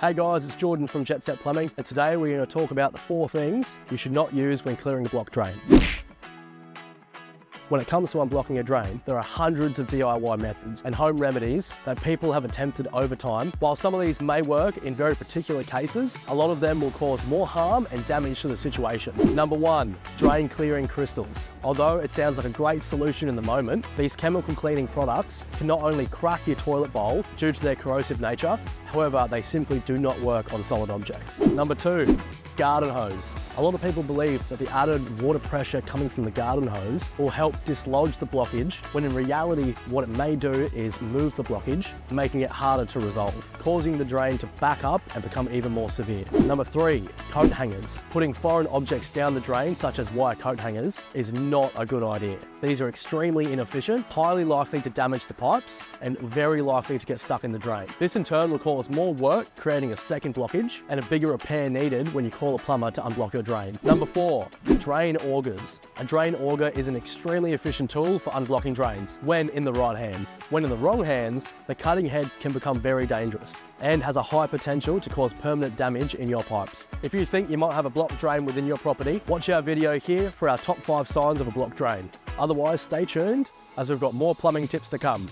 Hey guys, it's Jordan from Jetset Plumbing, and today we're going to talk about the 4 things you should not use when clearing a blocked drain. When it comes to unblocking a drain, there are hundreds of DIY methods and home remedies that people have attempted over time. While some of these may work in very particular cases, a lot of them will cause more harm and damage to the situation. Number 1, drain clearing crystals. Although it sounds like a great solution in the moment, these chemical cleaning products can not only crack your toilet bowl due to their corrosive nature, however, they simply do not work on solid objects. Number 2, garden hose. A lot of people believe that the added water pressure coming from the garden hose will help dislodge the blockage, when in reality what it may do is move the blockage, making it harder to resolve, causing the drain to back up and become even more severe. Number 3, coat hangers. Putting foreign objects down the drain, such as wire coat hangers, is not a good idea. These are extremely inefficient, highly likely to damage the pipes, and very likely to get stuck in the drain. This in turn will cause more work, creating a second blockage and a bigger repair needed when you call a plumber to unblock your drain. Number 4, drain augers. A drain auger is an extremely efficient tool for unblocking drains when in the right hands. When in the wrong hands, the cutting head can become very dangerous and has a high potential to cause permanent damage in your pipes. If you think you might have a blocked drain within your property, watch our video here for our top 5 signs of a blocked drain. Otherwise, stay tuned as we've got more plumbing tips to come.